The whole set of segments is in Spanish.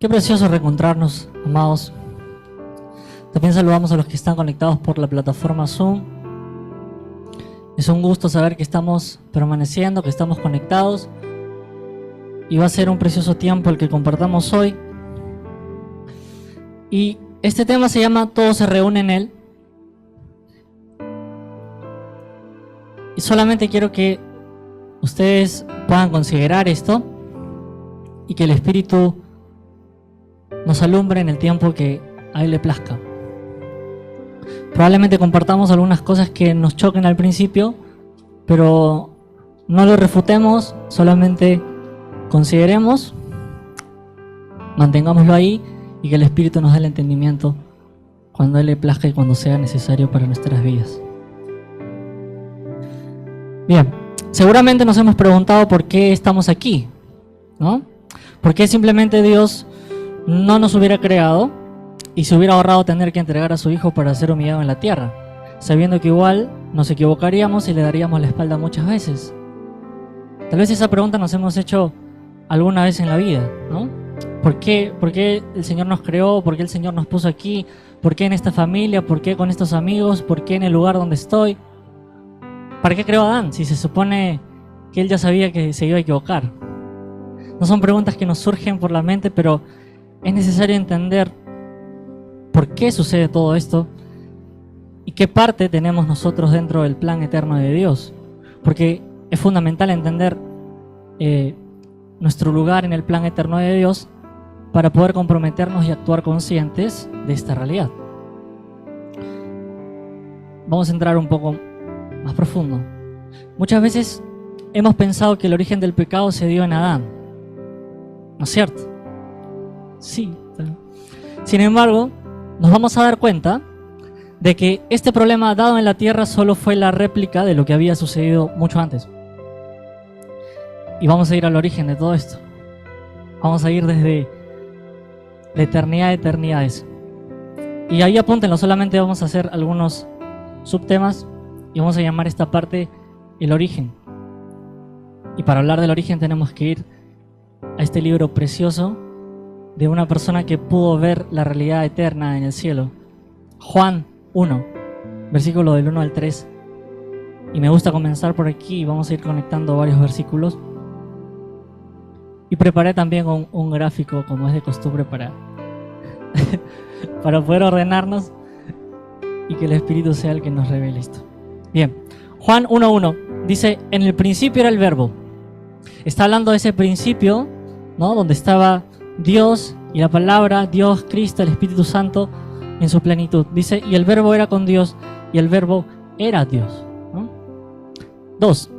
Qué precioso reencontrarnos, amados. También saludamos a los que están conectados por la plataforma Zoom. Es un gusto saber que estamos permaneciendo, que estamos conectados. Y va a ser un precioso tiempo el que compartamos hoy. Y este tema se llama Todo se reúne en Él. Y solamente quiero que ustedes puedan considerar esto y que el Espíritu nos alumbre en el tiempo que a Él le plazca. Probablemente compartamos algunas cosas que nos choquen al principio, pero no lo refutemos, solamente consideremos, mantengámoslo ahí y que el Espíritu nos dé el entendimiento cuando Él le plazca y cuando sea necesario para nuestras vidas. Bien, seguramente nos hemos preguntado por qué estamos aquí, ¿no? ¿Por qué simplemente Dios no nos hubiera creado y se hubiera ahorrado tener que entregar a su Hijo para ser humillado en la tierra, sabiendo que igual nos equivocaríamos y le daríamos la espalda muchas veces? Tal vez esa pregunta nos hemos hecho alguna vez en la vida, ¿no? ¿Por qué el Señor nos creó? ¿Por qué el Señor nos puso aquí? ¿Por qué en esta familia? ¿Por qué con estos amigos? ¿Por qué en el lugar donde estoy? ¿Para qué creó a Adán si se supone que él ya sabía que se iba a equivocar? No son preguntas que nos surgen por la mente, pero es necesario entender por qué sucede todo esto y qué parte tenemos nosotros dentro del plan eterno de Dios. Porque es fundamental entender nuestro lugar en el plan eterno de Dios para poder comprometernos y actuar conscientes de esta realidad. Vamos a entrar un poco más profundo. Muchas veces hemos pensado que el origen del pecado se dio en Adán, ¿no es cierto? Sí. Sin embargo, nos vamos a dar cuenta de que este problema dado en la tierra solo fue la réplica de lo que había sucedido mucho antes. Y vamos a ir al origen de todo esto. Vamos a ir desde la eternidad de eternidades. Y ahí apúntenlo, solamente vamos a hacer algunos subtemas y vamos a llamar esta parte el origen. Y para hablar del origen tenemos que ir a este libro precioso de una persona que pudo ver la realidad eterna en el cielo. Juan 1, versículo del 1 al 3. Y me gusta comenzar por aquí y vamos a ir conectando varios versículos. Y preparé también un gráfico, como es de costumbre, para poder ordenarnos y que el Espíritu sea el que nos revele esto. Bien, Juan 1.1 dice: en el principio era el verbo. Está hablando de ese principio, ¿no? Donde estaba Dios y la palabra, Dios, Cristo, el Espíritu Santo en su plenitud. Dice, y el verbo era con Dios y el verbo era Dios, ¿no? 2.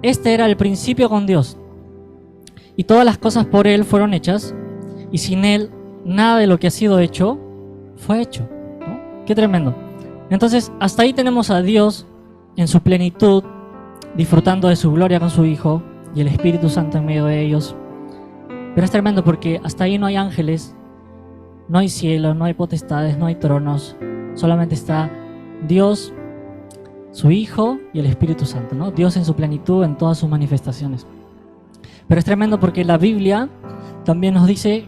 Este era el principio con Dios. Y todas las cosas por Él fueron hechas, y sin Él nada de lo que ha sido hecho fue hecho, ¿no? Qué tremendo. Entonces, hasta ahí tenemos a Dios en su plenitud, disfrutando de su gloria con su Hijo, y el Espíritu Santo en medio de ellos. Pero es tremendo porque hasta ahí no hay ángeles, no hay cielo, no hay potestades, no hay tronos. Solamente está Dios, su Hijo y el Espíritu Santo, ¿no? Dios en su plenitud, en todas sus manifestaciones. Pero es tremendo porque la Biblia también nos dice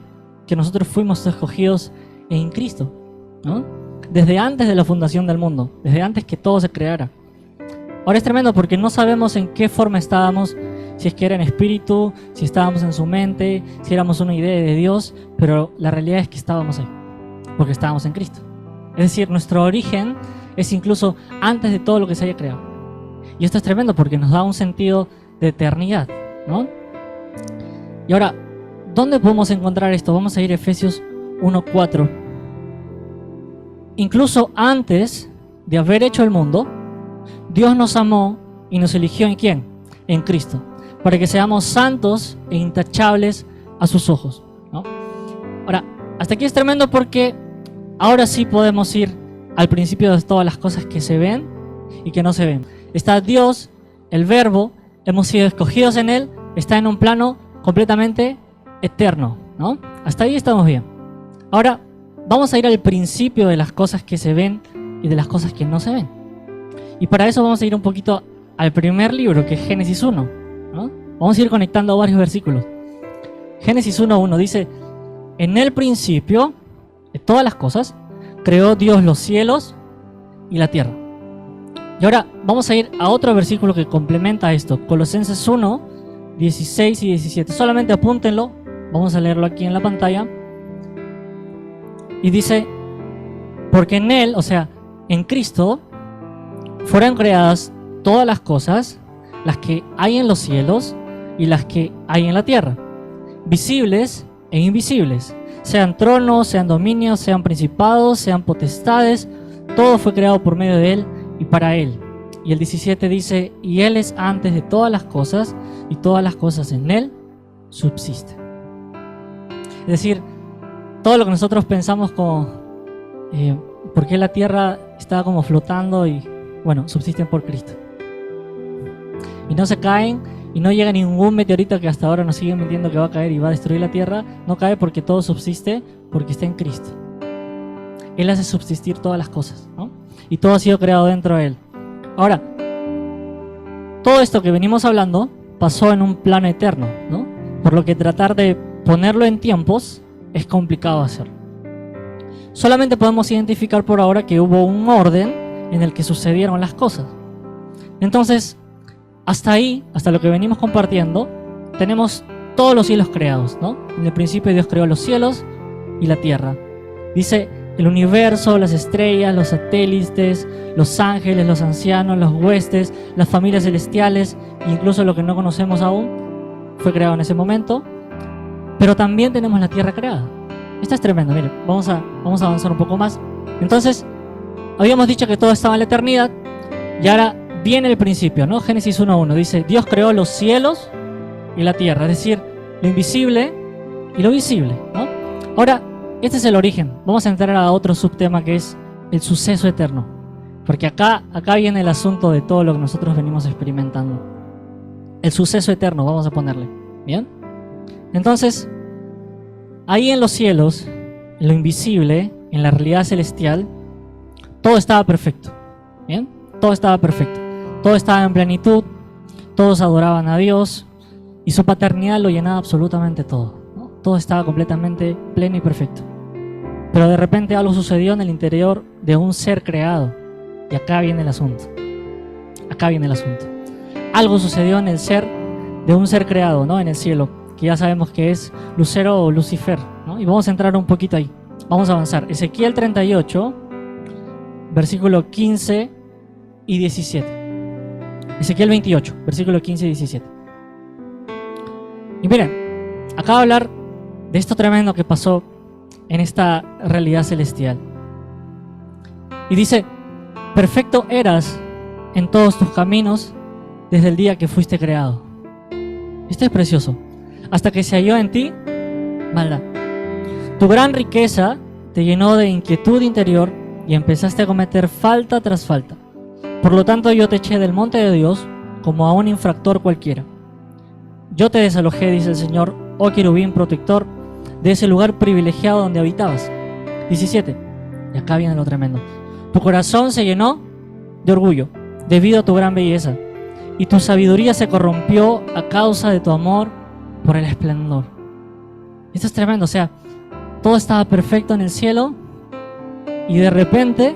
que nosotros fuimos escogidos en Cristo, ¿no? Desde antes de la fundación del mundo, desde antes que todo se creara. Ahora es tremendo porque no sabemos en qué forma estábamos, si es que era en espíritu, si estábamos en su mente, si éramos una idea de Dios, pero la realidad es que estábamos ahí, porque estábamos en Cristo. Es decir, nuestro origen es incluso antes de todo lo que se haya creado. Y esto es tremendo porque nos da un sentido de eternidad, ¿no? Y ahora, ¿dónde podemos encontrar esto? Vamos a ir a Efesios 1.4. Incluso antes de haber hecho el mundo, Dios nos amó y nos eligió ¿en quién? En Cristo, para que seamos santos e intachables a sus ojos, ¿no? Ahora, hasta aquí es tremendo porque ahora sí podemos ir al principio de todas las cosas que se ven y que no se ven. Está Dios, el Verbo, hemos sido escogidos en Él, está en un plano completamente eterno, ¿no? Hasta ahí estamos bien. Ahora vamos a ir al principio de las cosas que se ven y de las cosas que no se ven. Y para eso vamos a ir un poquito al primer libro, que es Génesis 1, ¿no? Vamos a ir conectando varios versículos. Génesis 1.1 dice: en el principio de todas las cosas, creó Dios los cielos y la tierra. Y ahora vamos a ir a otro versículo que complementa esto. Colosenses 1, 16 y 17. Solamente apúntenlo. Vamos a leerlo aquí en la pantalla. Y dice, porque en Él, o sea, en Cristo, fueron creadas todas las cosas, las que hay en los cielos y las que hay en la tierra, visibles e invisibles, sean tronos, sean dominios, sean principados, sean potestades, todo fue creado por medio de Él y para Él. Y el 17 dice, y Él es antes de todas las cosas, y todas las cosas en Él subsisten. Es decir, todo lo que nosotros pensamos como, ¿por qué la tierra está como flotando? Y bueno, subsisten por Cristo. Y no se caen, y no llega ningún meteorito que hasta ahora nos siguen mintiendo que va a caer y va a destruir la tierra. No cae porque todo subsiste, porque está en Cristo. Él hace subsistir todas las cosas, ¿no? Y todo ha sido creado dentro de Él. Ahora, todo esto que venimos hablando pasó en un plano eterno, ¿no? Por lo que tratar de ponerlo en tiempos es complicado hacer. Solamente podemos identificar por ahora que hubo un orden en el que sucedieron las cosas. Entonces, hasta ahí, hasta lo que venimos compartiendo, tenemos todos los cielos creados, ¿no? En el principio Dios creó los cielos y la tierra. Dice, el universo, las estrellas, los satélites, los ángeles, los ancianos, los huestes, las familias celestiales, incluso lo que no conocemos aún, fue creado en ese momento. Pero también tenemos la tierra creada. Esto es tremendo, miren, vamos a avanzar un poco más. Entonces, habíamos dicho que todo estaba en la eternidad, y ahora viene el principio, ¿no? Génesis 1:1 dice, Dios creó los cielos y la tierra, es decir, lo invisible y lo visible, ¿no? Ahora, este es el origen. Vamos a entrar a otro subtema que es el suceso eterno, porque acá viene el asunto de todo lo que nosotros venimos experimentando. El suceso eterno, vamos a ponerle, ¿bien? Entonces, ahí en los cielos, en lo invisible, en la realidad celestial, todo estaba perfecto, ¿bien? Todo estaba perfecto, todo estaba en plenitud, todos adoraban a Dios y su paternidad lo llenaba absolutamente todo, ¿no? Todo estaba completamente pleno y perfecto. Pero de repente algo sucedió en el interior de un ser creado, y acá viene el asunto. Acá viene el asunto. Algo sucedió en el ser de un ser creado, ¿no? En el cielo, que ya sabemos que es Lucero o Lucifer, ¿no? Y vamos a entrar un poquito ahí. Vamos a avanzar. Ezequiel 38, versículo 15 y 17. Ezequiel 28, versículo 15 y 17. Y miren, acá va a hablar de esto tremendo que pasó en esta realidad celestial. Y dice, perfecto eras en todos tus caminos desde el día que fuiste creado. Esto es precioso. Hasta que se halló en ti maldad. Tu gran riqueza te llenó de inquietud interior y empezaste a cometer falta tras falta. Por lo tanto, yo te eché del monte de Dios como a un infractor cualquiera. Yo te desalojé, dice el Señor, oh querubín protector, de ese lugar privilegiado donde habitabas. 17. Y acá viene lo tremendo. Tu corazón se llenó de orgullo debido a tu gran belleza, y tu sabiduría se corrompió a causa de tu amor por el esplendor. Esto es tremendo, o sea, todo estaba perfecto en el cielo y de repente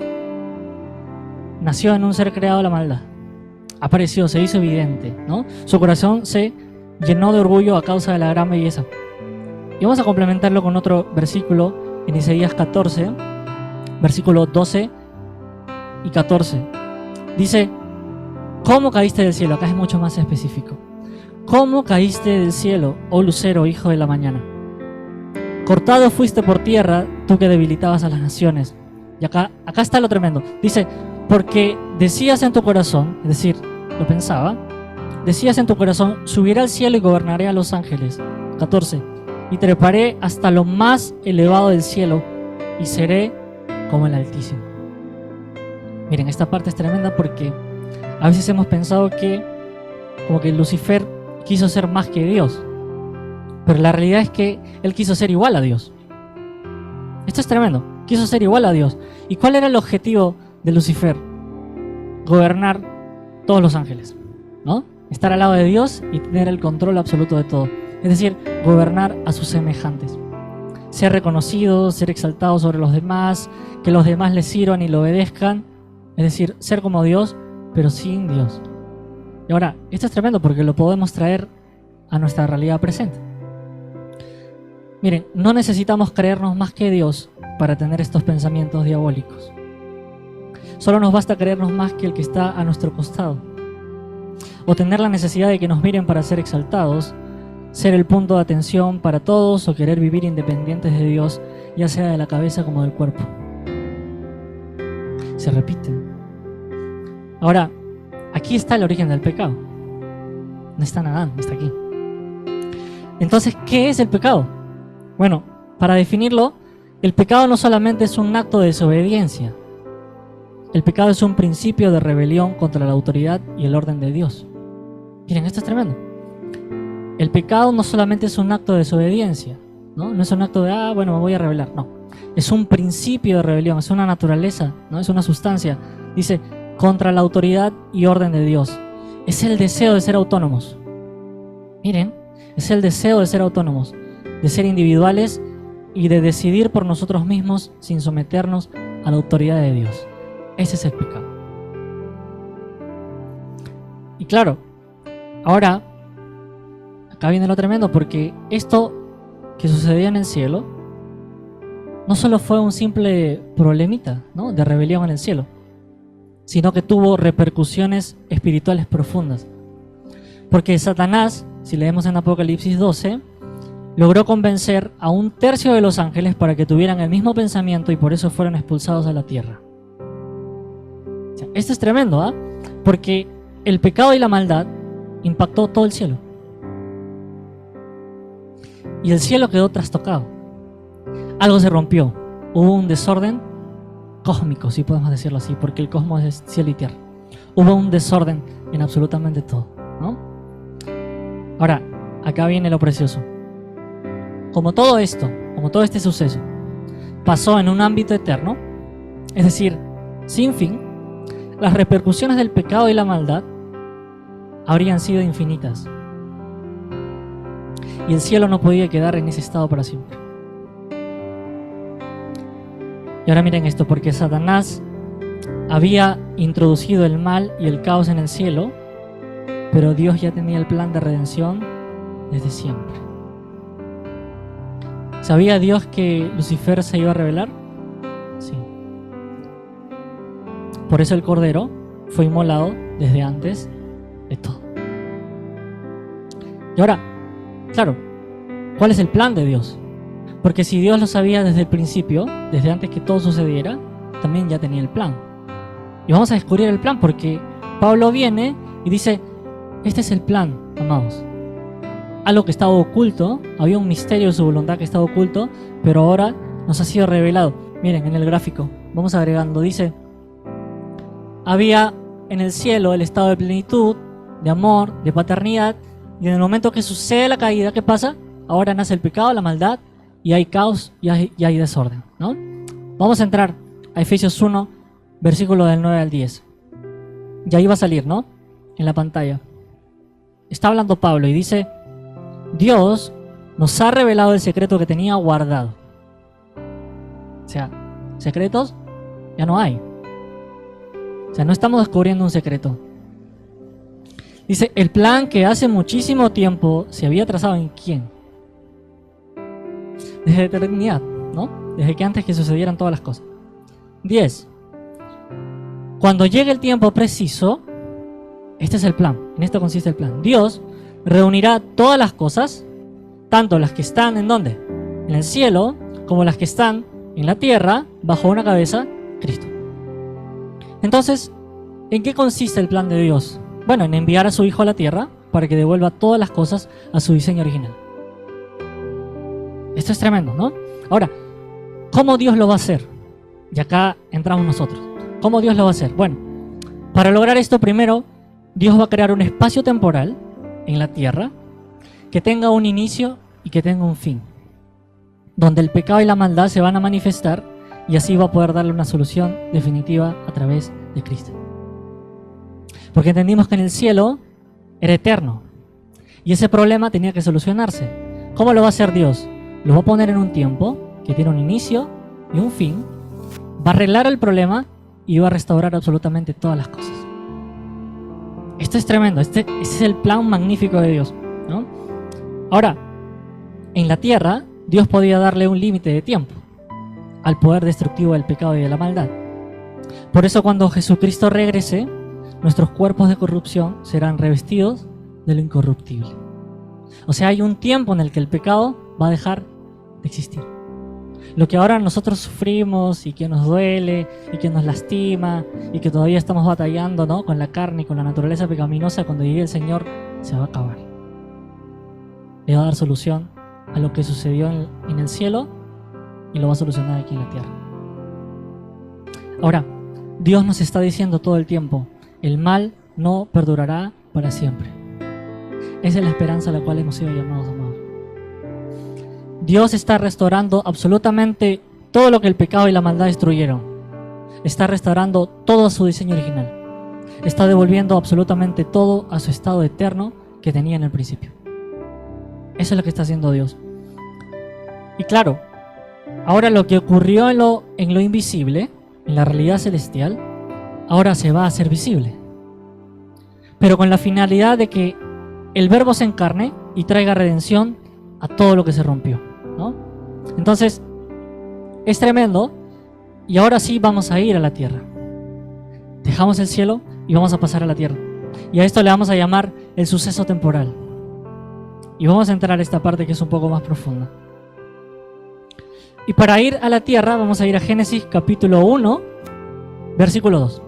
nació en un ser creado la maldad. Apareció, se hizo evidente, ¿no? Su corazón se llenó de orgullo a causa de la gran belleza. Y vamos a complementarlo con otro versículo en Isaías 14, versículos 12 y 14. Dice, ¿cómo caíste del cielo? Acá es mucho más específico. ¿Cómo caíste del cielo, oh lucero, hijo de la mañana? Cortado fuiste por tierra, tú que debilitabas a las naciones. Y acá está lo tremendo. Dice, porque decías en tu corazón, es decir, lo pensaba, decías en tu corazón, subiré al cielo y gobernaré a los ángeles. 14. Y treparé hasta lo más elevado del cielo y seré como el Altísimo. Miren, esta parte es tremenda porque a veces hemos pensado que como que Lucifer quiso ser más que Dios, pero la realidad es que él quiso ser igual a Dios. Esto es tremendo, quiso ser igual a Dios. ¿Y cuál era el objetivo de Lucifer? Gobernar todos los ángeles, ¿no? Estar al lado de Dios y tener el control absoluto de todo. Es decir, gobernar a sus semejantes. ser reconocido, ser exaltado sobre los demás, que los demás le sirvan y lo obedezcan. Es decir, ser como Dios, pero sin Dios. Y ahora, esto es tremendo porque lo podemos traer a nuestra realidad presente. Miren, no necesitamos creernos más que Dios para tener estos pensamientos diabólicos. Solo nos basta creernos más que el que está a nuestro costado. O tener la necesidad de que nos miren para ser exaltados, ser el punto de atención para todos, o querer vivir independientes de Dios, ya sea de la cabeza como del cuerpo. Se repiten. Ahora, aquí está el origen del pecado. No está en Adán, está aquí. Entonces, ¿qué es el pecado? Bueno, para definirlo, el pecado no solamente es un acto de desobediencia. El pecado es un principio de rebelión contra la autoridad y el orden de Dios. Miren, esto es tremendo. El pecado no solamente es un acto de desobediencia, ¿no? No es un acto de, bueno, me voy a rebelar. No. Es un principio de rebelión, es una naturaleza, ¿no? Es una sustancia. Dice, contra la autoridad y orden de Dios. Es el deseo de ser autónomos. Miren, es el deseo de ser autónomos, de ser individuales y de decidir por nosotros mismos sin someternos a la autoridad de Dios. Ese es el pecado. Y claro, ahora, acá viene lo tremendo, porque esto que sucedió en el cielo no solo fue un simple problemita, ¿no?, de rebelión en el cielo, sino que tuvo repercusiones espirituales profundas. Porque Satanás, si leemos en Apocalipsis 12, logró convencer a 1/3 de los ángeles para que tuvieran el mismo pensamiento y por eso fueron expulsados a la tierra. O sea, esto es tremendo, ¿ah? Porque el pecado y la maldad impactó todo el cielo. Y el cielo quedó trastocado. Algo se rompió. Hubo un desorden cósmico, si podemos decirlo así, porque el cosmos es cielo y tierra. Hubo un desorden en absolutamente todo, ¿no? Ahora, acá viene lo precioso. Como todo esto, como todo este suceso, pasó en un ámbito eterno, es decir, sin fin, las repercusiones del pecado y la maldad habrían sido infinitas. Y el cielo no podía quedar en ese estado para siempre. Y ahora miren esto, porque Satanás había introducido el mal y el caos en el cielo, pero Dios ya tenía el plan de redención desde siempre. ¿Sabía Dios que Lucifer se iba a rebelar? Sí. Por eso el Cordero fue inmolado desde antes de todo. Y ahora, claro, ¿cuál es el plan de Dios? Porque si Dios lo sabía desde el principio, desde antes que todo sucediera, también ya tenía el plan. Y vamos a descubrir el plan porque Pablo viene y dice, este es el plan, amados. Algo que estaba oculto, había un misterio de su voluntad que estaba oculto, pero ahora nos ha sido revelado. Miren, en el gráfico, vamos agregando, dice, había en el cielo el estado de plenitud, de amor, de paternidad, y en el momento que sucede la caída, ¿qué pasa? Ahora nace el pecado, la maldad, y hay caos y hay desorden, ¿no? Vamos a entrar a Efesios 1, versículo del 9 al 10. Y ahí va a salir, ¿no?, en la pantalla. Está hablando Pablo y dice, Dios nos ha revelado el secreto que tenía guardado. O sea, secretos ya no hay. O sea, no estamos descubriendo un secreto. Dice, el plan que hace muchísimo tiempo se había trazado en quién. Desde la eternidad, ¿no? Desde que antes que sucedieran todas las cosas. 10. Cuando llegue el tiempo preciso, este es el plan, en esto consiste el plan. Dios reunirá todas las cosas, tanto las que están ¿en dónde? En el cielo, como las que están en la tierra, bajo una cabeza, Cristo. Entonces, ¿en qué consiste el plan de Dios? Bueno, en enviar a su Hijo a la tierra para que devuelva todas las cosas a su diseño original. Esto es tremendo, ¿no? Ahora, ¿cómo Dios lo va a hacer? Y acá entramos nosotros. ¿Cómo Dios lo va a hacer? Bueno, para lograr esto primero, Dios va a crear un espacio temporal en la tierra que tenga un inicio y que tenga un fin, donde el pecado y la maldad se van a manifestar y así va a poder darle una solución definitiva a través de Cristo. Porque entendimos que en el cielo era eterno y ese problema tenía que solucionarse. ¿Cómo lo va a hacer Dios? Lo va a poner en un tiempo que tiene un inicio y un fin, va a arreglar el problema y va a restaurar absolutamente todas las cosas. Esto es tremendo, este es el plan magnífico de Dios, ¿no? Ahora, en la tierra, Dios podía darle un límite de tiempo al poder destructivo del pecado y de la maldad. Por eso cuando Jesucristo regrese, nuestros cuerpos de corrupción serán revestidos de lo incorruptible. O sea, hay un tiempo en el que el pecado va a dejar de existir. Lo que ahora nosotros sufrimos y que nos duele y que nos lastima y que todavía estamos batallando, ¿no?, con la carne y con la naturaleza pecaminosa, cuando llegue el Señor se va a acabar. Le va a dar solución a lo que sucedió en el cielo y lo va a solucionar aquí en la tierra. Ahora, Dios nos está diciendo todo el tiempo, el mal no perdurará para siempre. Esa es la esperanza a la cual hemos sido llamados, amados. Dios está restaurando absolutamente todo lo que el pecado y la maldad destruyeron. Está restaurando todo a su diseño original. Está devolviendo absolutamente todo a su estado eterno que tenía en el principio. Eso es lo que está haciendo Dios. Y claro, ahora lo que ocurrió en lo invisible, en la realidad celestial, ahora se va a hacer visible. Pero con la finalidad de que el Verbo se encarne y traiga redención a todo lo que se rompió, ¿no? Entonces, es tremendo. Y ahora sí vamos a ir a la tierra. Dejamos el cielo y vamos a pasar a la tierra. Y a esto le vamos a llamar el suceso temporal. Y vamos a entrar a esta parte que es un poco más profunda. Y para ir a la tierra vamos a ir a Génesis capítulo 1, versículo 2.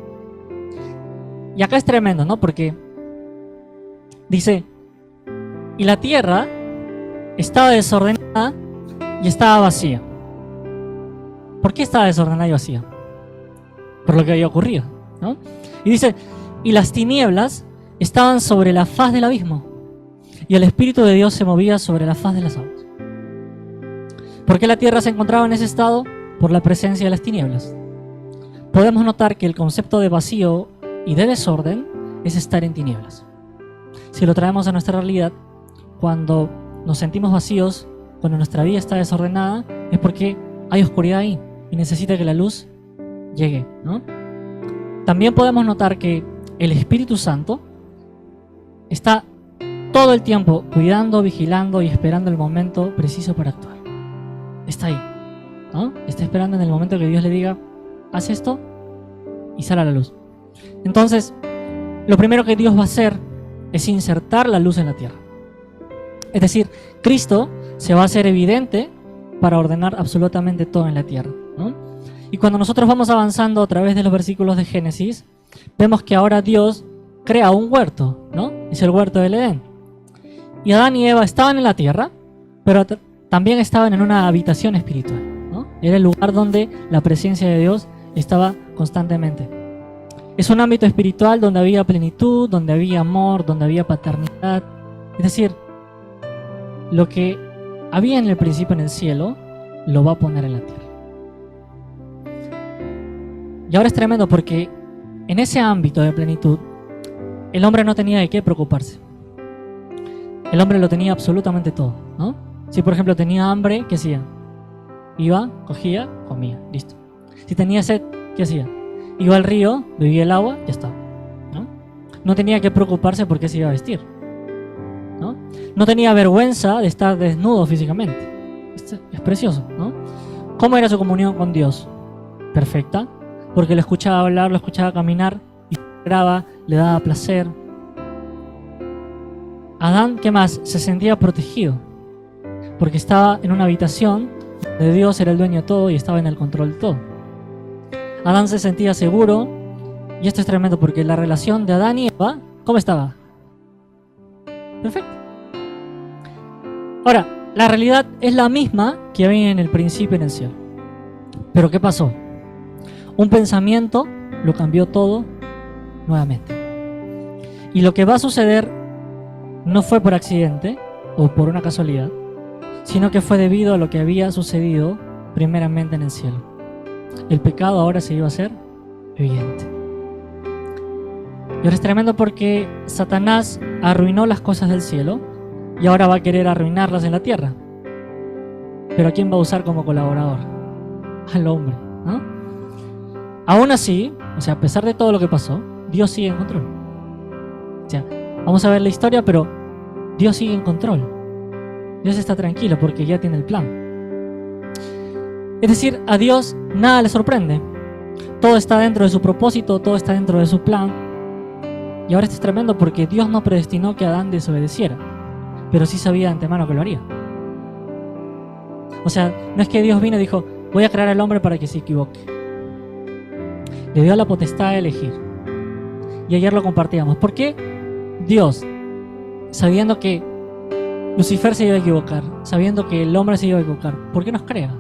Y acá es tremendo, ¿no? Porque dice, y la tierra estaba desordenada y estaba vacía. ¿Por qué estaba desordenada y vacía? Por lo que había ocurrido, ¿no? Y dice, y las tinieblas estaban sobre la faz del abismo, y el Espíritu de Dios se movía sobre la faz de las aguas. ¿Por qué la tierra se encontraba en ese estado? Por la presencia de las tinieblas. Podemos notar que el concepto de vacío y de desorden es estar en tinieblas. Si lo traemos a nuestra realidad, cuando nos sentimos vacíos, cuando nuestra vida está desordenada, es porque hay oscuridad ahí y necesita que la luz llegue, ¿no? También podemos notar que el Espíritu Santo está todo el tiempo cuidando, vigilando y esperando el momento preciso para actuar. Está ahí, ¿no? Está esperando en el momento que Dios le diga, haz esto y sale a la luz. Entonces, lo primero que Dios va a hacer es insertar la luz en la tierra. Es decir, Cristo se va a hacer evidente para ordenar absolutamente todo en la tierra, ¿no? Y cuando nosotros vamos avanzando a través de los versículos de Génesis, vemos que ahora Dios crea un huerto, ¿no? Es el huerto del Edén. Y Adán y Eva estaban en la tierra, pero también estaban en una habitación espiritual, ¿no? Era el lugar donde la presencia de Dios estaba constantemente. Es un ámbito espiritual donde había plenitud, donde había amor, donde había paternidad. Es decir, lo que había en el principio en el cielo, lo va a poner en la tierra. Y ahora es tremendo porque en ese ámbito de plenitud, el hombre no tenía de qué preocuparse. El hombre lo tenía absolutamente todo, ¿no? Si por ejemplo tenía hambre, ¿qué hacía? Iba, cogía, comía, listo. Si tenía sed, ¿qué hacía? Iba al río, bebía el agua, ya estaba, ¿no? No tenía que preocuparse por qué se iba a vestir, ¿no? No tenía vergüenza de estar desnudo físicamente. Es precioso, ¿no? ¿Cómo era su comunión con Dios? Perfecta, porque lo escuchaba hablar, lo escuchaba caminar, y le daba placer. Adán, ¿qué más? Se sentía protegido, porque estaba en una habitación donde Dios era el dueño de todo y estaba en el control de todo. Adán se sentía seguro, y esto es tremendo porque la relación de Adán y Eva, ¿cómo estaba? Perfecto. Ahora, la realidad es la misma que había en el principio en el cielo. Pero ¿qué pasó? Un pensamiento lo cambió todo nuevamente. Y lo que va a suceder no fue por accidente o por una casualidad, sino que fue debido a lo que había sucedido primeramente en el cielo. El pecado ahora se iba a hacer evidente. Y ahora es tremendo porque Satanás arruinó las cosas del cielo y ahora va a querer arruinarlas en la tierra. Pero ¿a quién va a usar como colaborador? Al hombre, ¿no? Aún así, o sea, a pesar de todo lo que pasó, Dios sigue en control. O sea, vamos a ver la historia, pero Dios sigue en control. Dios está tranquilo porque ya tiene el plan. Es decir, a Dios nada le sorprende. Todo está dentro de su propósito, todo está dentro de su plan. Y ahora esto es tremendo porque Dios no predestinó que Adán desobedeciera, pero sí sabía de antemano que lo haría. O sea, no es que Dios vino y dijo, voy a crear al hombre para que se equivoque. Le dio la potestad de elegir. Y ayer lo compartíamos. ¿Por qué Dios, sabiendo que Lucifer se iba a equivocar, sabiendo que el hombre se iba a equivocar, por qué nos crea?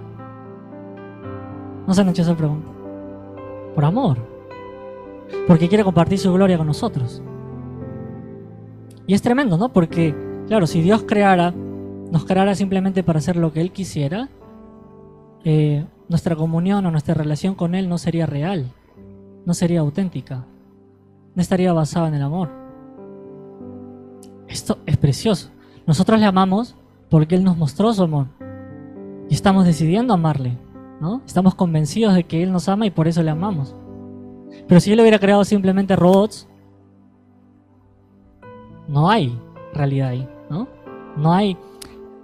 ¿No se han hecho esa pregunta? Por amor. Porque quiere compartir su gloria con nosotros. Y es tremendo, ¿no? Porque, claro, si Dios nos creara simplemente para hacer lo que Él quisiera, nuestra comunión o nuestra relación con Él no sería real, no sería auténtica, no estaría basada en el amor. Esto es precioso. Nosotros le amamos porque Él nos mostró su amor y estamos decidiendo amarle, ¿no? Estamos convencidos de que Él nos ama y por eso le amamos. Pero si Él hubiera creado simplemente robots, no hay realidad ahí, ¿no? No hay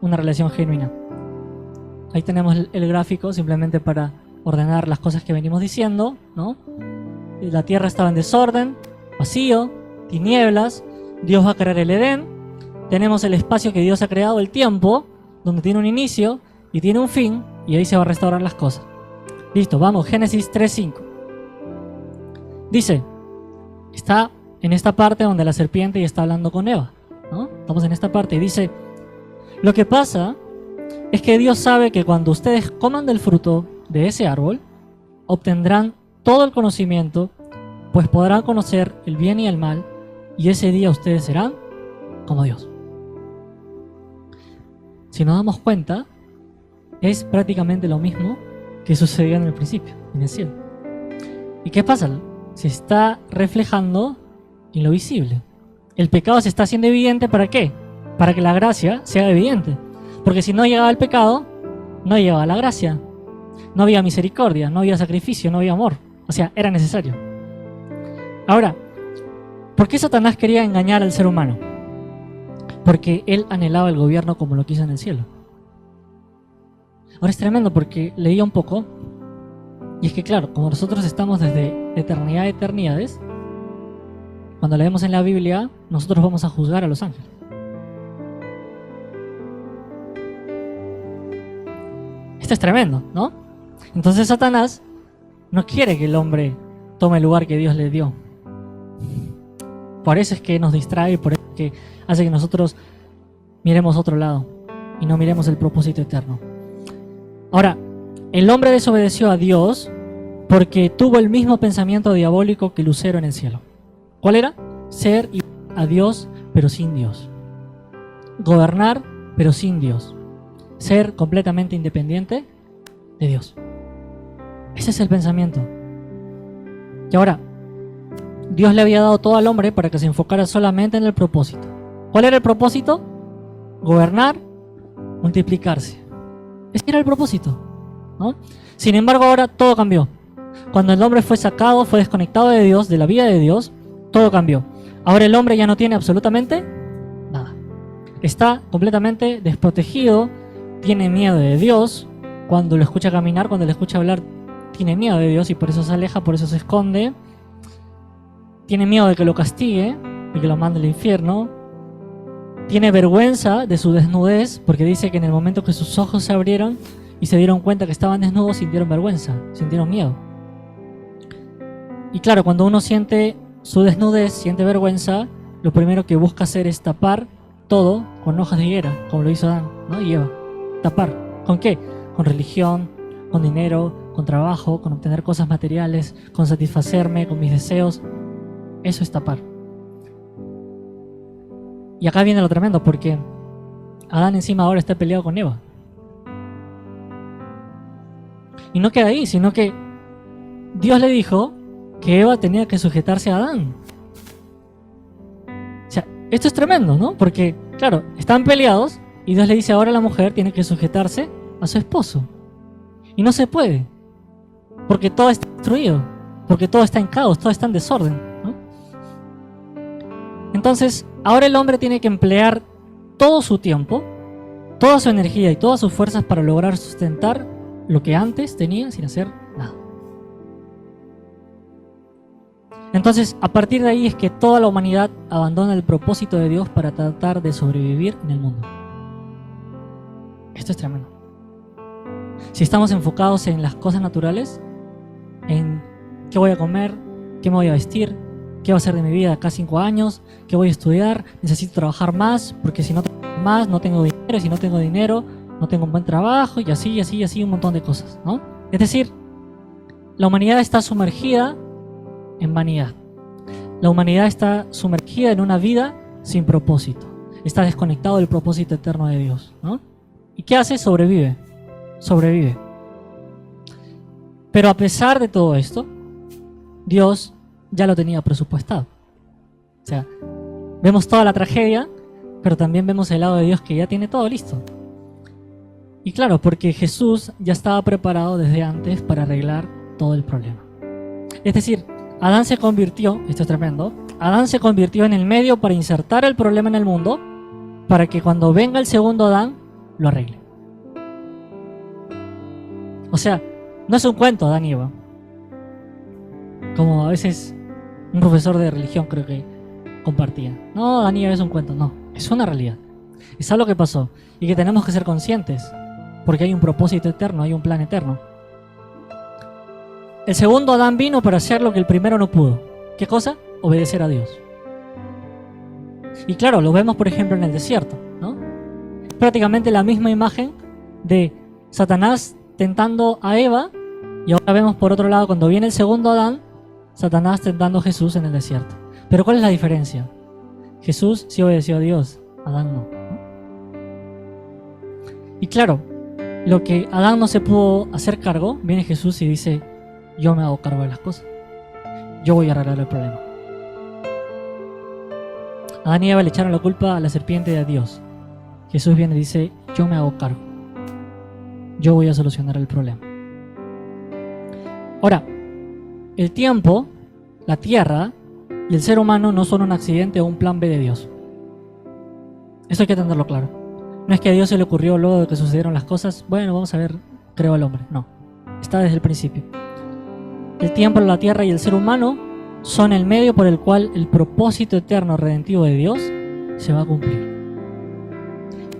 una relación genuina. Ahí tenemos el gráfico simplemente para ordenar las cosas que venimos diciendo, ¿no? La tierra estaba en desorden, vacío, tinieblas. Dios va a crear el Edén. Tenemos el espacio que Dios ha creado, el tiempo, donde tiene un inicio y tiene un fin, y ahí se va a restaurar las cosas. Listo, vamos, Génesis 3:5. Dice, está en esta parte donde la serpiente ya está hablando con Eva, ¿no? Estamos en esta parte y dice, lo que pasa es que Dios sabe que cuando ustedes coman del fruto de ese árbol, obtendrán todo el conocimiento, pues podrán conocer el bien y el mal, y ese día ustedes serán como Dios. Si nos damos cuenta, es prácticamente lo mismo que sucedió en el principio, en el cielo. ¿Y qué pasa? Se está reflejando en lo visible. El pecado se está haciendo evidente, ¿para qué? Para que la gracia sea evidente. Porque si no llegaba el pecado, no llegaba la gracia. No había misericordia, no había sacrificio, no había amor. O sea, era necesario. Ahora, ¿por qué Satanás quería engañar al ser humano? Porque él anhelaba el gobierno como lo quiso en el cielo. Ahora es tremendo porque leía un poco, y es que claro, como nosotros estamos desde eternidad a eternidades, cuando leemos en la Biblia, nosotros vamos a juzgar a los ángeles. Esto es tremendo, ¿no? Entonces Satanás no quiere que el hombre tome el lugar que Dios le dio. Por eso es que nos distrae, por eso es que hace que nosotros miremos a otro lado y no miremos el propósito eterno. Ahora, el hombre desobedeció a Dios porque tuvo el mismo pensamiento diabólico que Lucero en el cielo. ¿Cuál era? Ser igual a Dios, pero sin Dios. Gobernar, pero sin Dios. Ser completamente independiente de Dios. Ese es el pensamiento. Y ahora, Dios le había dado todo al hombre para que se enfocara solamente en el propósito. ¿Cuál era el propósito? Gobernar, multiplicarse. Ese era el propósito, ¿no? Sin embargo, ahora todo cambió. Cuando el hombre fue sacado, fue desconectado de Dios, de la vida de Dios, todo cambió. Ahora el hombre ya no tiene absolutamente nada. Está completamente desprotegido, tiene miedo de Dios. Cuando lo escucha caminar, cuando lo escucha hablar, tiene miedo de Dios y por eso se aleja, por eso se esconde. Tiene miedo de que lo castigue y que lo mande al infierno. Tiene vergüenza de su desnudez, porque dice que en el momento que sus ojos se abrieron y se dieron cuenta que estaban desnudos, sintieron vergüenza, sintieron miedo. Y claro, cuando uno siente su desnudez, siente vergüenza, lo primero que busca hacer es tapar todo con hojas de higuera, como lo hizo Adán, ¿no? Y Eva. Tapar. ¿Con qué? Con religión, con dinero, con trabajo, con obtener cosas materiales, con satisfacerme, con mis deseos. Eso es tapar. Y acá viene lo tremendo, porque Adán encima ahora está peleado con Eva. Y no queda ahí, sino que Dios le dijo que Eva tenía que sujetarse a Adán. O sea, esto es tremendo, ¿no? Porque, claro, están peleados y Dios le dice ahora a la mujer tiene que sujetarse a su esposo. Y no se puede, porque todo está destruido, porque todo está en caos, todo está en desorden, ¿no? Entonces, ahora el hombre tiene que emplear todo su tiempo, toda su energía y todas sus fuerzas para lograr sustentar lo que antes tenía sin hacer nada. Entonces, a partir de ahí es que toda la humanidad abandona el propósito de Dios para tratar de sobrevivir en el mundo. Esto es tremendo. Si estamos enfocados en las cosas naturales, en qué voy a comer, qué me voy a vestir, qué va a hacer de mi vida de acá a 5 años, qué voy a estudiar, necesito trabajar más, porque si no trabajo más, no tengo dinero, si no tengo dinero, no tengo un buen trabajo, y así, un montón de cosas, ¿no? Es decir, la humanidad está sumergida en vanidad. La humanidad está sumergida en una vida sin propósito. Está desconectado del propósito eterno de Dios, ¿no? ¿Y qué hace? Sobrevive. Pero a pesar de todo esto, Dios ya lo tenía presupuestado. O sea, vemos toda la tragedia, pero también vemos el lado de Dios que ya tiene todo listo. Y claro, porque Jesús ya estaba preparado desde antes para arreglar todo el problema. Es decir, Adán se convirtió, esto es tremendo, Adán se convirtió en el medio para insertar el problema en el mundo, para que cuando venga el segundo Adán, lo arregle. O sea, no es un cuento Adán y Eva, como a veces un profesor de religión creo que compartía. No, Adán y Eva es un cuento, no, es una realidad. Es algo que pasó y que tenemos que ser conscientes, porque hay un propósito eterno, hay un plan eterno. El segundo Adán vino para hacer lo que el primero no pudo. ¿Qué cosa? Obedecer a Dios. Y claro, lo vemos por ejemplo en el desierto, ¿no? Prácticamente la misma imagen de Satanás tentando a Eva, y ahora vemos por otro lado cuando viene el segundo Adán, Satanás tentando a Jesús en el desierto. Pero ¿cuál es la diferencia? Jesús sí obedeció a Dios, Adán no. Y claro, lo que Adán no se pudo hacer cargo, viene Jesús y dice: yo me hago cargo de las cosas, yo voy a arreglar el problema. Adán y Eva le echaron la culpa a la serpiente y a Dios. Jesús viene y dice: yo me hago cargo, yo voy a solucionar el problema. Ahora, el tiempo, la tierra y el ser humano no son un accidente o un plan B de Dios. Eso hay que tenerlo claro. No es que a Dios se le ocurrió luego de que sucedieron las cosas: bueno, vamos a ver, creo al hombre. No, está desde el principio. El tiempo, la tierra y el ser humano son el medio por el cual el propósito eterno redentivo de Dios se va a cumplir.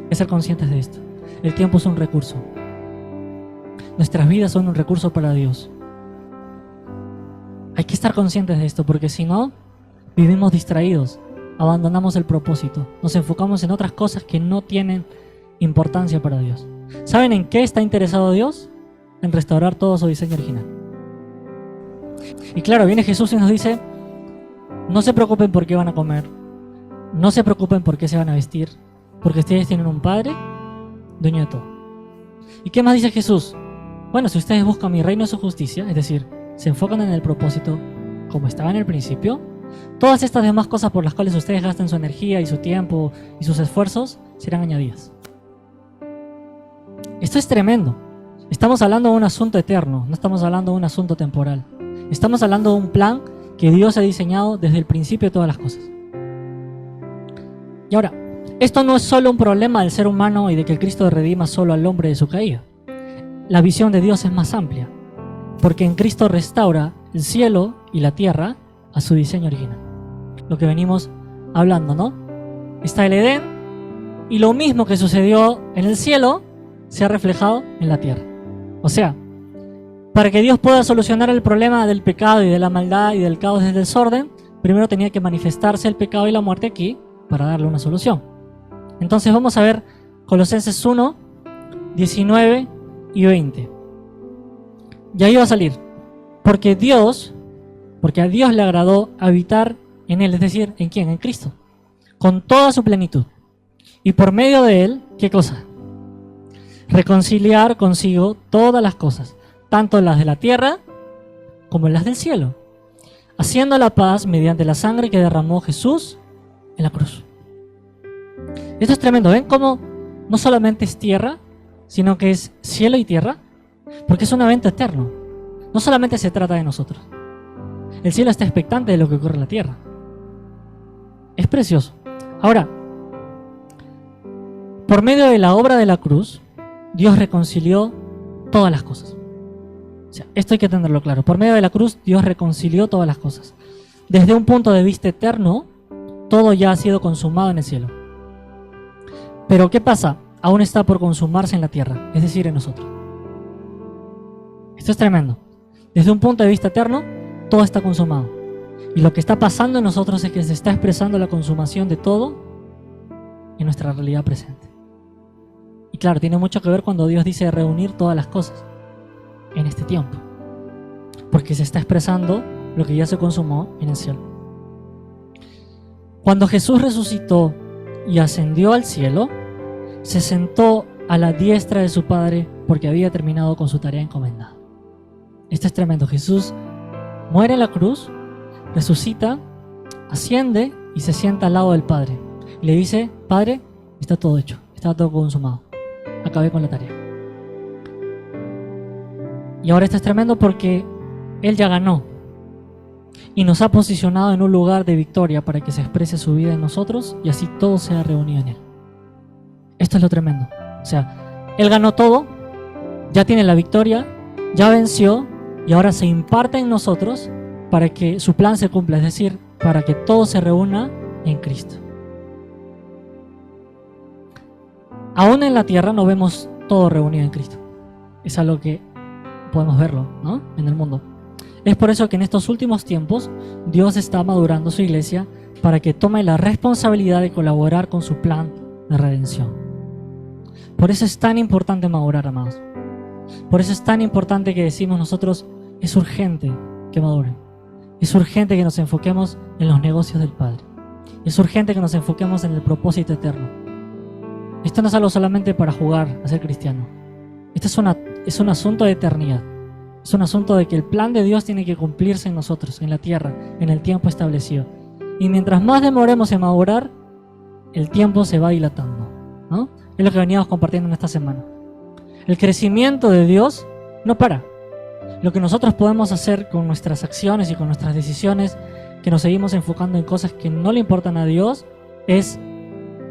Hay que ser conscientes de esto. El tiempo es un recurso. Nuestras vidas son un recurso para Dios. Hay que estar conscientes de esto, porque si no, vivimos distraídos, abandonamos el propósito, nos enfocamos en otras cosas que no tienen importancia para Dios. ¿Saben en qué está interesado Dios? En restaurar todo su diseño original. Y claro, viene Jesús y nos dice: no se preocupen por qué van a comer, no se preocupen por qué se van a vestir, porque ustedes tienen un Padre dueño de todo. ¿Y qué más dice Jesús? Bueno, si ustedes buscan mi reino y su justicia, es decir, se enfocan en el propósito como estaba en el principio, todas estas demás cosas por las cuales ustedes gastan su energía y su tiempo y sus esfuerzos serán añadidas. Esto es tremendo. Estamos hablando de un asunto eterno, no estamos hablando de un asunto temporal. Estamos hablando de un plan que Dios ha diseñado desde el principio de todas las cosas. Y ahora, esto no es solo un problema del ser humano y de que el Cristo redima solo al hombre de su caída. La visión de Dios es más amplia, porque en Cristo restaura el cielo y la tierra a su diseño original. Lo que venimos hablando, ¿no? Está el Edén, y lo mismo que sucedió en el cielo se ha reflejado en la tierra. O sea, para que Dios pueda solucionar el problema del pecado y de la maldad y del caos y del desorden, primero tenía que manifestarse el pecado y la muerte aquí para darle una solución. Entonces vamos a ver Colosenses 1, 19 y 20. Y ahí va a salir: porque a Dios le agradó habitar en Él, es decir, ¿en quién? En Cristo, con toda su plenitud. Y por medio de Él, ¿qué cosa? Reconciliar consigo todas las cosas, tanto las de la tierra como las del cielo, haciendo la paz mediante la sangre que derramó Jesús en la cruz. Esto es tremendo. ¿Ven cómo no solamente es tierra, sino que es cielo y tierra, porque es un evento eterno. No solamente se trata de nosotros. El cielo está expectante de lo que ocurre en la tierra. Es precioso. Ahora, por medio de la obra de la cruz, Dios reconcilió todas las cosas. O sea, esto hay que tenerlo claro. Por medio de la cruz, Dios reconcilió todas las cosas. Desde un punto de vista eterno, todo ya ha sido consumado en el cielo. Pero ¿qué pasa? Aún está por consumarse en la tierra, es decir, en nosotros. Esto es tremendo. Desde un punto de vista eterno, todo está consumado. Y lo que está pasando en nosotros es que se está expresando la consumación de todo en nuestra realidad presente. Y claro, tiene mucho que ver cuando Dios dice reunir todas las cosas en este tiempo. Porque se está expresando lo que ya se consumó en el cielo. Cuando Jesús resucitó y ascendió al cielo, se sentó a la diestra de su Padre porque había terminado con su tarea encomendada. Esto es tremendo. Jesús muere en la cruz, resucita, asciende y se sienta al lado del Padre. Y le dice: Padre, está todo hecho, está todo consumado. Acabé con la tarea. Y ahora esto es tremendo porque Él ya ganó y nos ha posicionado en un lugar de victoria para que se exprese su vida en nosotros y así todo sea reunido en Él. Esto es lo tremendo. O sea, Él ganó todo, ya tiene la victoria, ya venció y ahora se imparte en nosotros para que su plan se cumpla, es decir, para que todo se reúna en Cristo. Aún en la tierra no vemos todo reunido en Cristo. Es algo que podemos verlo, ¿no? En el mundo. Es por eso que en estos últimos tiempos Dios está madurando su iglesia para que tome la responsabilidad de colaborar con su plan de redención. Por eso es tan importante madurar, amados. Por eso es tan importante que decimos nosotros: es urgente que maduren. Es urgente que nos enfoquemos en los negocios del Padre. Es urgente que nos enfoquemos en el propósito eterno. Esto no es algo solamente para jugar a ser cristiano. Esto es un asunto de eternidad. Es un asunto de que el plan de Dios tiene que cumplirse en nosotros, en la tierra, en el tiempo establecido. Y mientras más demoremos en madurar, el tiempo se va dilatando, ¿no? Es lo que veníamos compartiendo en esta semana. El crecimiento de Dios no para. Lo que nosotros podemos hacer con nuestras acciones y con nuestras decisiones, que nos seguimos enfocando en cosas que no le importan a Dios, es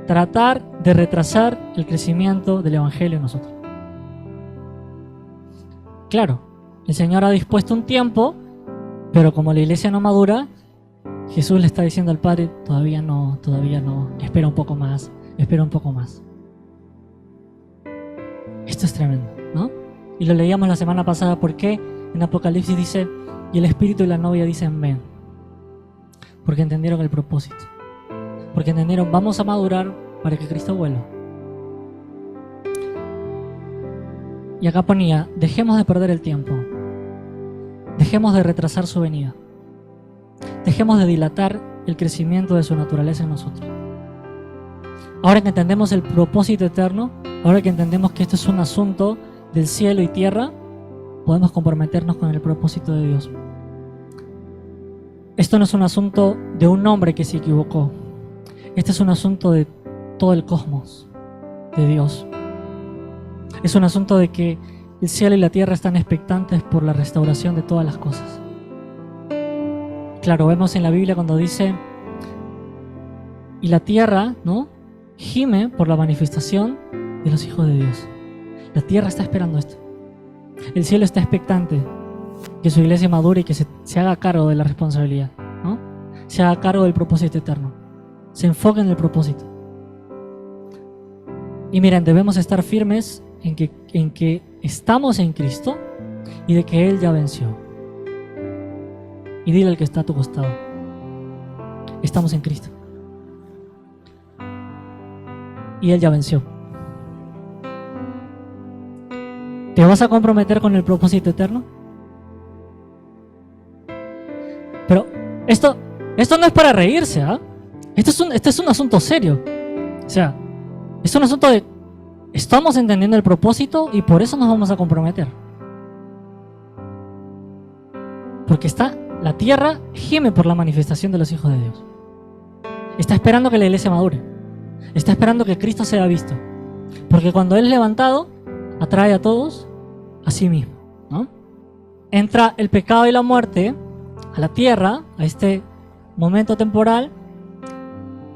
tratar de retrasar el crecimiento del Evangelio en nosotros. Claro, el Señor ha dispuesto un tiempo, pero como la iglesia no madura, Jesús le está diciendo al Padre: todavía no, espera un poco más, espera un poco más. Esto es tremendo, ¿no? Y lo leíamos la semana pasada porque en Apocalipsis dice: y el Espíritu y la novia dicen ven. Porque entendieron el propósito. Porque entendieron: vamos a madurar para que Cristo vuelva. Y acá ponía: dejemos de perder el tiempo. Dejemos de retrasar su venida. Dejemos de dilatar el crecimiento de su naturaleza en nosotros. Ahora que entendemos el propósito eterno, ahora que entendemos que esto es un asunto del cielo y tierra, podemos comprometernos con el propósito de Dios. Esto no es un asunto de un hombre que se equivocó. Este es un asunto de todo el cosmos, de Dios. Es un asunto de que el cielo y la tierra están expectantes por la restauración de todas las cosas. Claro, vemos en la Biblia cuando dice: y la tierra, ¿no?, gime por la manifestación de los hijos de Dios. La tierra está esperando esto. El cielo está expectante que su iglesia madure y que se haga cargo de la responsabilidad, ¿no? Se haga cargo del propósito eterno. Se enfoque en el propósito. Y miren, debemos estar firmes en que estamos en Cristo y de que Él ya venció. Y dile al que está a tu costado: estamos en Cristo. Y Él ya venció. ¿Te vas a comprometer con el propósito eterno? Pero esto no es para reírse, ¿ah? Esto es un asunto serio. O sea, es un asunto de: estamos entendiendo el propósito y por eso nos vamos a comprometer. Porque la tierra gime por la manifestación de los hijos de Dios. Está esperando que la iglesia madure. Está esperando que Cristo sea visto. Porque cuando Él es levantado, atrae a todos a sí mismo, ¿no? Entra el pecado y la muerte a la tierra, a este momento temporal.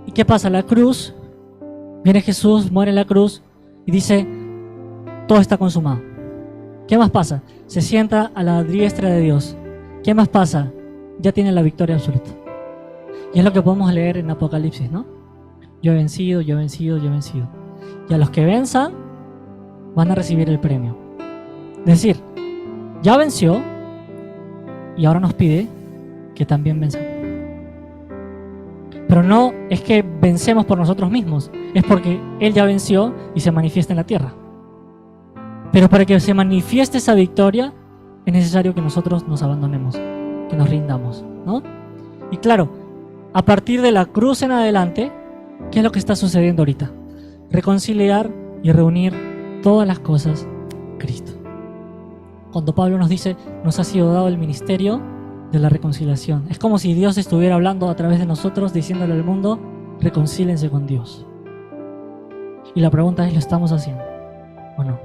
¿Y qué pasa? La cruz, viene Jesús, muere en la cruz y dice, todo está consumado. ¿Qué más pasa? Se sienta a la diestra de Dios. ¿Qué más pasa? Ya tiene la victoria absoluta. Y es lo que podemos leer en Apocalipsis, ¿no? Yo he vencido, yo he vencido, yo he vencido. Y a los que venzan van a recibir el premio. Es decir, ya venció y ahora nos pide que también venzamos. Pero no es que vencemos por nosotros mismos, es porque Él ya venció y se manifiesta en la tierra. Pero para que se manifieste esa victoria es necesario que nosotros nos abandonemos, que nos rindamos, ¿no? Y claro, a partir de la cruz en adelante, ¿qué es lo que está sucediendo ahorita? Reconciliar y reunir todas las cosas en Cristo. Cuando Pablo nos dice, nos ha sido dado el ministerio de la reconciliación. Es como si Dios estuviera hablando a través de nosotros, diciéndole al mundo, reconcílense con Dios. Y la pregunta es, ¿lo estamos haciendo o no?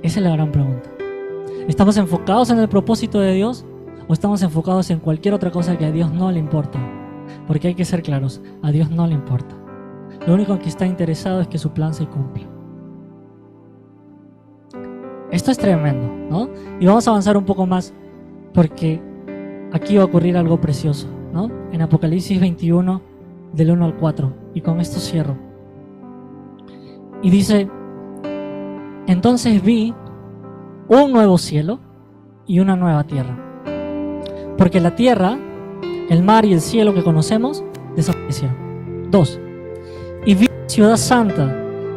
Esa es la gran pregunta. ¿Estamos enfocados en el propósito de Dios o estamos enfocados en cualquier otra cosa que a Dios no le importa? Porque hay que ser claros, a Dios no le importa. Lo único que está interesado es que su plan se cumpla. Esto es tremendo, ¿no? Y vamos a avanzar un poco más porque aquí va a ocurrir algo precioso, ¿no? En Apocalipsis 21, del 1 al 4. Y con esto cierro. Y dice, entonces vi un nuevo cielo y una nueva tierra. Porque la tierra, el mar y el cielo que conocemos desaparecieron. 2. Y vi la ciudad santa,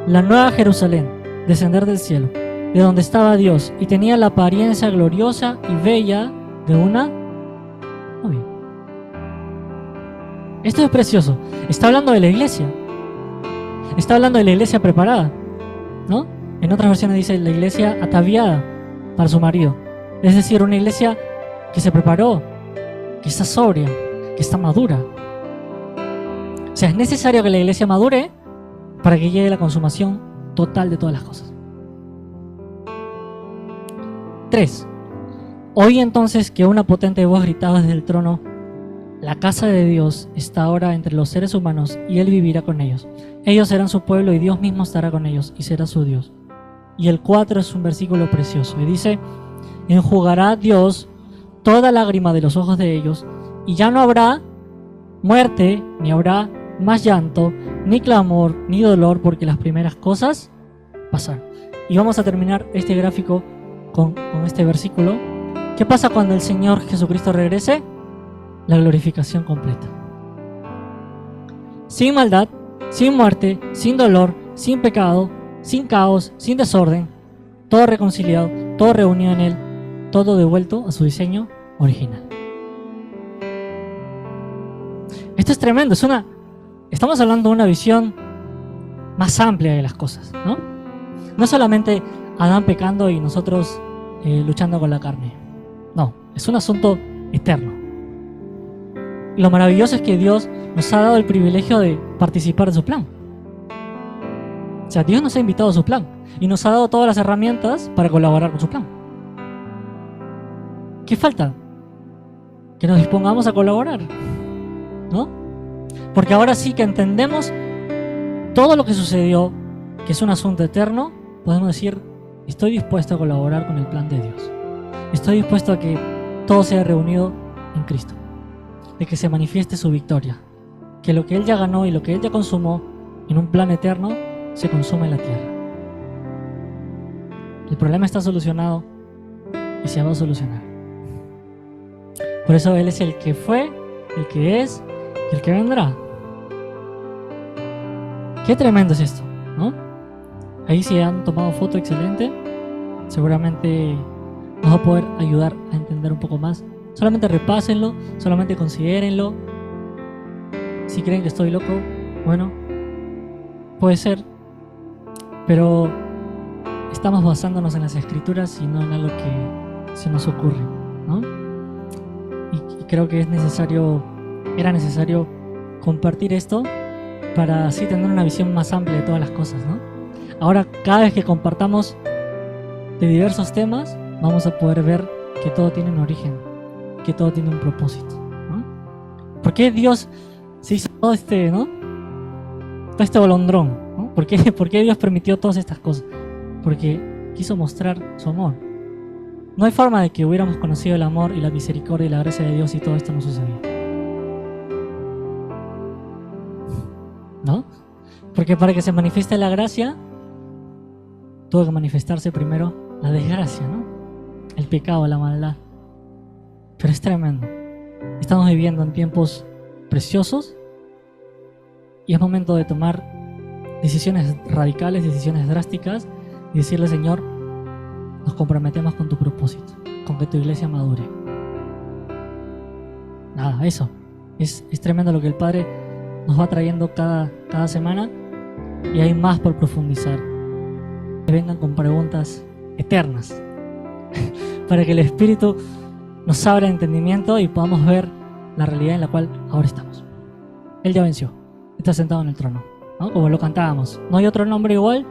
la nueva Jerusalén, descender del cielo, de donde estaba Dios, y tenía la apariencia gloriosa y bella de una novia. Esto es precioso. Está hablando de la iglesia. Está hablando de la iglesia preparada, ¿no? En otras versiones dice la iglesia ataviada para su marido. Es decir, una iglesia que se preparó, que está sobria, que está madura. O sea, es necesario que la iglesia madure para que llegue la consumación total de todas las cosas. 3. Oí entonces que una potente voz gritaba desde el trono, la casa de Dios está ahora entre los seres humanos y Él vivirá con ellos. Ellos serán su pueblo y Dios mismo estará con ellos y será su Dios. Y el 4 es un versículo precioso y dice, enjugará Dios toda lágrima de los ojos de ellos y ya no habrá muerte, ni habrá más llanto, ni clamor, ni dolor, porque las primeras cosas pasaron. Y vamos a terminar este gráfico con este versículo. ¿Qué pasa cuando el Señor Jesucristo regrese? La glorificación completa. Sin maldad, sin muerte, sin dolor, sin pecado, sin caos, sin desorden, todo reconciliado, todo reunido en Él, todo devuelto a su diseño original. Esto es tremendo, estamos hablando de una visión más amplia de las cosas, ¿no? No solamente Adán pecando y nosotros luchando con la carne. No, es un asunto eterno. Y lo maravilloso es que Dios nos ha dado el privilegio de participar de su plan. O sea, Dios nos ha invitado a su plan y nos ha dado todas las herramientas para colaborar con su plan. ¿Qué falta? Que nos dispongamos a colaborar, ¿no? Porque ahora sí que entendemos todo lo que sucedió, que es un asunto eterno, podemos decir, estoy dispuesto a colaborar con el plan de Dios. Estoy dispuesto a que todo sea reunido en Cristo, de que se manifieste su victoria, que lo que Él ya ganó y lo que Él ya consumó en un plan eterno se consuma en la tierra. El problema está solucionado y se va a solucionar. Por eso Él es el que fue, el que es y el que vendrá. Qué tremendo es esto, ¿no? Ahí si han tomado foto, excelente. Seguramente nos va a poder ayudar a entender un poco más. Solamente repásenlo, solamente considérenlo. Si creen que estoy loco, bueno, puede ser. Pero estamos basándonos en las escrituras y no en algo que se nos ocurre, ¿no? Y creo que era necesario compartir esto para así tener una visión más amplia de todas las cosas, ¿no? Ahora, cada vez que compartamos de diversos temas, vamos a poder ver que todo tiene un origen, que todo tiene un propósito, ¿no? ¿Por qué Dios se hizo todo este, ¿no? Todo este bolondrón, ¿no? ¿Por qué Dios permitió todas estas cosas? Porque quiso mostrar su amor. No hay forma de que hubiéramos conocido el amor y la misericordia y la gracia de Dios si todo esto no sucedía, ¿no? Porque para que se manifieste la gracia, tuvo que manifestarse primero la desgracia, ¿no? El pecado, la maldad. Pero es tremendo. Estamos viviendo en tiempos preciosos y es momento de tomar decisiones radicales, decisiones drásticas y decirle: Señor, nos comprometemos con tu propósito, con que tu iglesia madure. Nada, eso. Es tremendo lo que el Padre nos va trayendo cada semana y hay más por profundizar. Que vengan con preguntas eternas para que el Espíritu nos abra el entendimiento y podamos ver la realidad en la cual ahora estamos. Él ya venció, está sentado en el trono, ¿no? Como lo cantábamos, no hay otro nombre igual.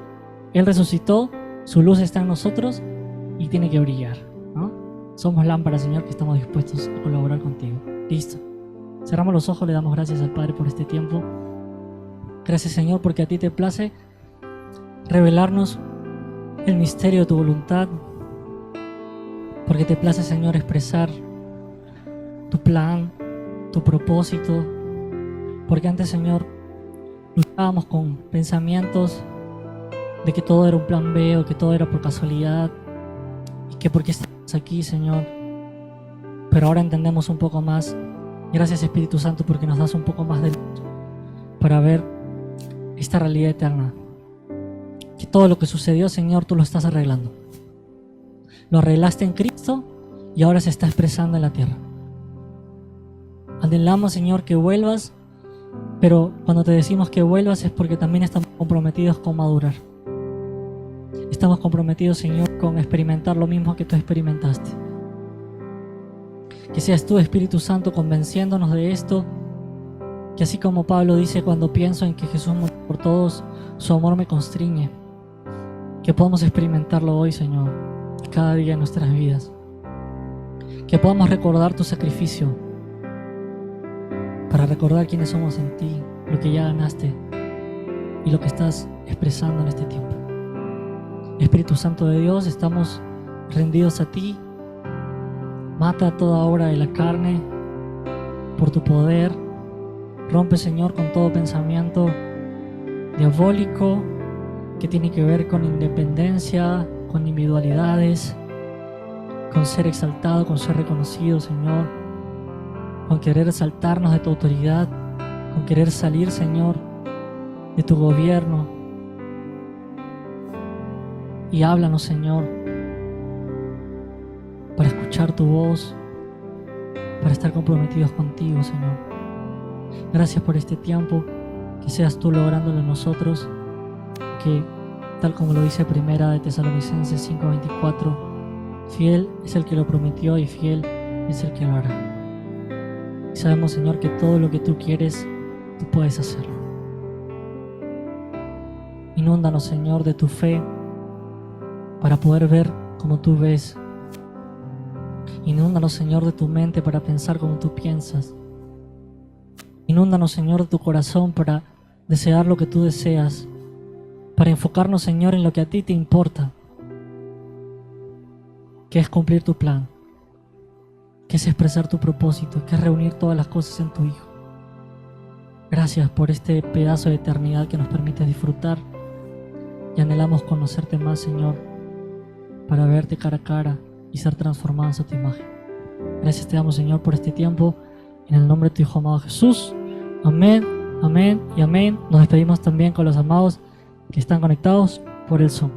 Él resucitó, su luz está en nosotros y tiene que brillar, ¿no? Somos lámparas, Señor, que estamos dispuestos a colaborar contigo. Listo. Cerramos los ojos, le damos gracias al Padre por este tiempo. Gracias, Señor, porque a ti te place revelarnos el misterio de tu voluntad, porque te place, Señor, expresar tu plan, tu propósito, porque antes, Señor, luchábamos con pensamientos de que todo era un plan B o que todo era por casualidad y que porque estamos aquí, Señor. Pero ahora entendemos un poco más. Gracias, Espíritu Santo, porque nos das un poco más de luz para ver esta realidad eterna. Que todo lo que sucedió, Señor, tú lo estás arreglando. Lo arreglaste en Cristo y ahora se está expresando en la tierra. Anhelamos, Señor, que vuelvas, pero cuando te decimos que vuelvas es porque también estamos comprometidos con madurar. Estamos comprometidos, Señor, con experimentar lo mismo que tú experimentaste. Que seas tú, Espíritu Santo, convenciéndonos de esto. Que así como Pablo dice: cuando pienso en que Jesús murió por todos, su amor me constriñe. Que podamos experimentarlo hoy, Señor, cada día en nuestras vidas. Que podamos recordar tu sacrificio para recordar quiénes somos en ti, lo que ya ganaste y lo que estás expresando en este tiempo. Espíritu Santo de Dios, estamos rendidos a ti. Mata toda obra de la carne por tu poder. Rompe, Señor, con todo pensamiento diabólico que tiene que ver con independencia, con individualidades, con ser exaltado, con ser reconocido, Señor, con querer exaltarnos de tu autoridad, con querer salir, Señor, de tu gobierno. Y háblanos, Señor, para escuchar tu voz, para estar comprometidos contigo, Señor. Gracias por este tiempo, que seas tú lográndolo en nosotros, que tal como lo dice Primera de Tesalonicenses 5:24, fiel es el que lo prometió y fiel es el que lo hará. Y sabemos, Señor, que todo lo que tú quieres, tú puedes hacerlo. Inúndanos, Señor, de tu fe para poder ver como tú ves. Inúndanos, Señor, de tu mente para pensar como tú piensas. Inúndanos, Señor, de tu corazón para desear lo que tú deseas, para enfocarnos, Señor, en lo que a ti te importa, que es cumplir tu plan, que es expresar tu propósito, que es reunir todas las cosas en tu Hijo. Gracias por este pedazo de eternidad que nos permite disfrutar y anhelamos conocerte más, Señor, para verte cara a cara y ser transformados a tu imagen. Gracias te damos, Señor, por este tiempo. En el nombre de tu Hijo amado Jesús. Amén, amén y amén. Nos despedimos también con los amados que están conectados por el Zoom.